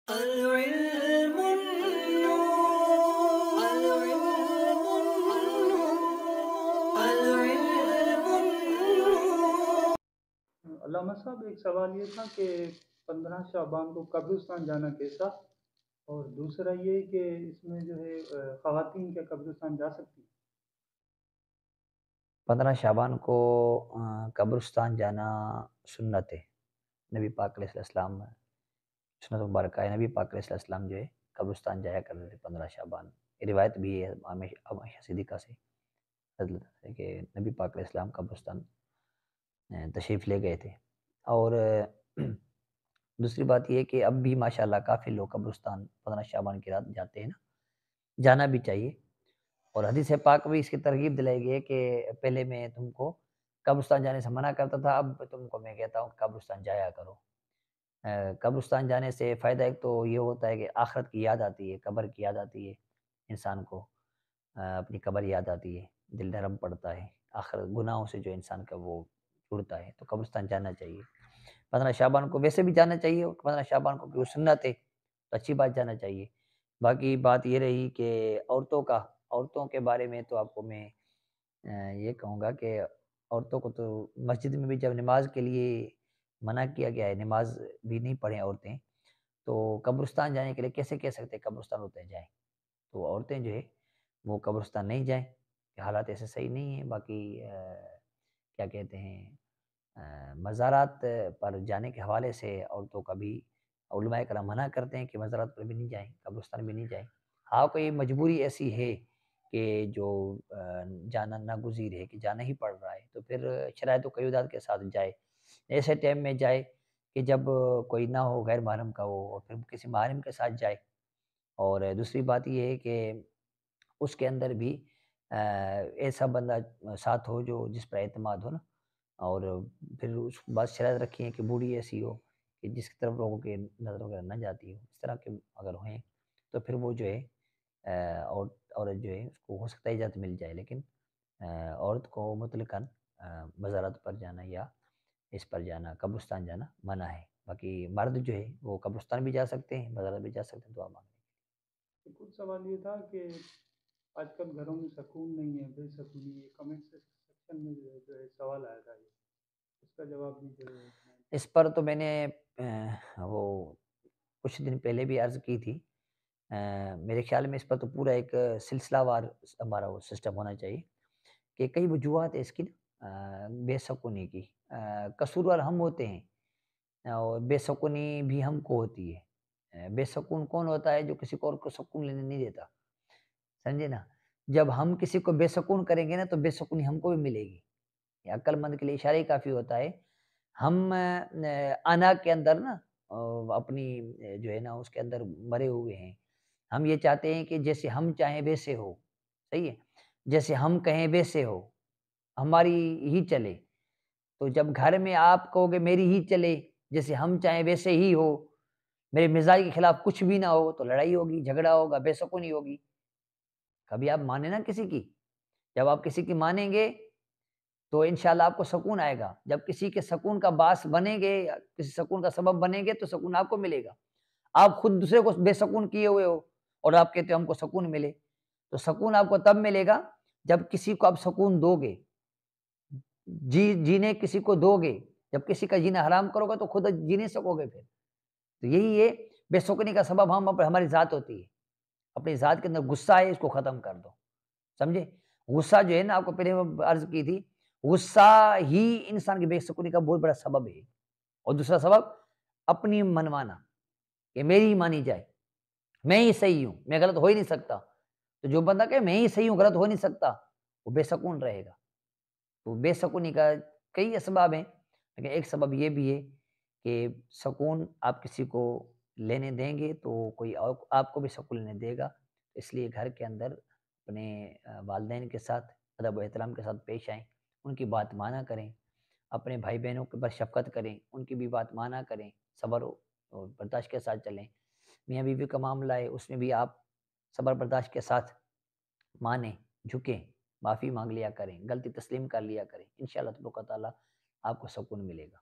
العلم النور، العلم النور، العلم النور۔ علامہ صاحب، ایک سوال یہ تھا کہ 15 شعبان کو قبرستان جانا کیسا، اور دوسرا یہ کہ اس میں جو ہے خواتین کیا قبرستان جا سکتی ہیں؟ 15 شعبان کو قبرستان جانا سنت ہے۔ نبی پاک علیہ السلام سنت مبارکہ ہے، نبی پاک علیہ السلام جو ہے قبرستان جایا کرتے تھے 15 شعبان۔ یہ روایت بھی ہے عائشہ صدیقہ سے رضی اللہ عنہا کہ نبی پاک علیہ السلام قبرستان تشریف لے گئے تھے۔ اور دوسری بات یہ ہے کہ اب بھی ماشاءاللہ کافی لوگ قبرستان 15 شعبان کی رات جاتے ہیں نا، جانا بھی چاہیے۔ اور حدیث پاک بھی اس کی ترغیب دلائی گئی ہے کہ پہلے میں تم کو قبرستان جانے سے منع کرتا تھا، اب تم کو میں کہتا ہوں قبرستان جایا کرو۔ قبرستان جانے سے فائدہ ایک تو یہ ہوتا ہے کہ آخرت کی یاد آتی ہے، قبر کی یاد آتی ہے، انسان کو اپنی قبر یاد آتی ہے، دل نرم پڑتا ہے، آخرت گناہوں سے جو انسان کا وہ جڑتا ہے، تو قبرستان جانا چاہیے۔ 15 شعبان کو ویسے بھی جانا چاہیے، 15 شعبان کو کیوں سنت ہے تو اچھی بات جانا چاہیے۔ باقی بات یہ رہی کہ عورتوں کے بارے میں تو آپ کو میں یہ کہوں گا کہ عورتوں کو تو مسجد میں بھی جب نماز کے لیے منع کیا گیا ہے، نماز بھی نہیں پڑھیں عورتیں، تو قبرستان جانے کے لیے کیسے کہہ سکتے ہیں قبرستان ہوتے جائیں؟ تو عورتیں جو ہے وہ قبرستان نہیں جائیں، کہ حالات ایسے صحیح نہیں ہیں۔ باقی کیا کہتے ہیں مزارات پر جانے کے حوالے سے عورتوں کا بھی علماء کرام منع کرتے ہیں کہ مزارات پر بھی نہیں جائیں، قبرستان بھی نہیں جائیں۔ ہاں کوئی مجبوری ایسی ہے کہ جو جانا ناگزیر ہے، کہ جانا ہی پڑ رہا ہے، تو پھر شرائط و قیودات کے ساتھ جائے، ایسے ٹائم میں جائے کہ جب کوئی نہ ہو غیر محرم کا وہ، اور پھر کسی محرم کے ساتھ جائے۔ اور دوسری بات یہ ہے کہ اس کے اندر بھی ایسا بندہ ساتھ ہو جو جس پر اعتماد ہو نا، اور پھر اس بات شرائط رکھی ہے کہ بوڑھی ایسی ہو کہ جس کی طرف لوگوں کی نظر وغیرہ نہ جاتی ہو، اس طرح کے اگر ہوئیں تو پھر وہ جو ہے عورت جو ہے اس کو ہو سکتا ہے اجازت مل جائے، لیکن عورت کو مطلقاً مزارات پر جانا یا اس پر جانا قبرستان جانا منع ہے۔ باقی مرد جو ہے وہ قبرستان بھی جا سکتے ہیں، مزارات بھی جا سکتے ہیں دعا مانگنے۔ کچھ سوال یہ تھا کہ آج کل گھروں میں سکون نہیں ہے، بے سکونی ہے، کمنٹ سیکشن میں جو ہے سوال آیا تھا، یہ اس کا جواب بھی جو ہے اس پر تو میں نے وہ کچھ دن پہلے بھی عرض کی تھی۔ میرے خیال میں اس پر تو پورا ایک سلسلہ وار ہمارا وہ سسٹم ہونا چاہیے کہ کئی وجوہات ہیں اس کی نا، بے سکونی کی۔ قصوروار ہم ہوتے ہیں اور بے سکونی بھی ہم کو ہوتی ہے۔ بے سکون کون ہوتا ہے؟ جو کسی کو اور کو سکون لینے نہیں دیتا، سمجھے نا؟ جب ہم کسی کو بے سکون کریں گے نا تو بے سکونی ہم کو بھی ملے گی۔ یہ عقل مند کے لیے اشارہ ہی کافی ہوتا ہے۔ ہم انا کے اندر نا اپنی جو ہے نا اس کے اندر مرے ہوئے ہیں۔ ہم یہ چاہتے ہیں کہ جیسے ہم چاہیں ویسے ہو، صحیح ہے، جیسے ہم کہیں ویسے ہو، ہماری ہی چلے۔ تو جب گھر میں آپ کہو گے میری ہی چلے، جیسے ہم چاہیں ویسے ہی ہو، میرے مزاج کے خلاف کچھ بھی نہ ہو، تو لڑائی ہوگی، جھگڑا ہوگا، بے سکونی ہوگی۔ کبھی آپ مانیں نا کسی کی، جب آپ کسی کی مانیں گے تو انشاءاللہ آپ کو سکون آئے گا۔ جب کسی کے سکون کا باعث بنیں گے، کسی سکون کا سبب بنیں گے تو سکون آپ کو ملے گا۔ آپ خود دوسرے کو بے سکون کیے ہوئے ہو اور آپ کہتے ہو ہم کو سکون ملے، تو سکون آپ کو تب ملے گا جب کسی کو آپ سکون دو گے، جینے کسی کو دو گے۔ جب کسی کا جینا حرام کرو گے تو خود جی نہیں سکو گے پھر۔ تو یہی ہے بے سکونی کا سبب ہماری ذات ہوتی ہے۔ اپنی ذات کے اندر غصہ ہے، اس کو ختم کر دو، سمجھے؟ غصہ جو ہے نا، آپ کو پہلے عرض کی تھی، غصہ ہی انسان کی بے سکونی کا بہت بڑا سبب ہے۔ اور دوسرا سبب اپنی منوانا، کہ میری ہی مانی جائے، میں ہی صحیح ہوں، میں غلط ہو ہی نہیں سکتا۔ تو جو بندہ کہے میں ہی صحیح ہوں، غلط ہو نہیں سکتا، وہ بے سکون رہے گا۔ تو بے سکونی کا کئی اسباب ہیں، لیکن ایک سبب یہ بھی ہے کہ سکون آپ کسی کو لینے دیں گے تو کوئی اور آپ کو بھی سکون لینے دے گا۔ اس لیے گھر کے اندر اپنے والدین کے ساتھ ادب و احترام کے ساتھ پیش آئیں، ان کی بات مانا کریں، اپنے بھائی بہنوں کے پر شفقت کریں، ان کی بھی بات مانا کریں، صبر اور برداشت کے ساتھ چلیں۔ میاں بیوی کا معاملہ ہے، اس میں بھی آپ صبر برداشت کے ساتھ مانیں، جھکیں، معافی مانگ لیا کریں، غلطی تسلیم کر لیا کریں، انشاءاللہ تبارک و تعالیٰ آپ کو سکون ملے گا۔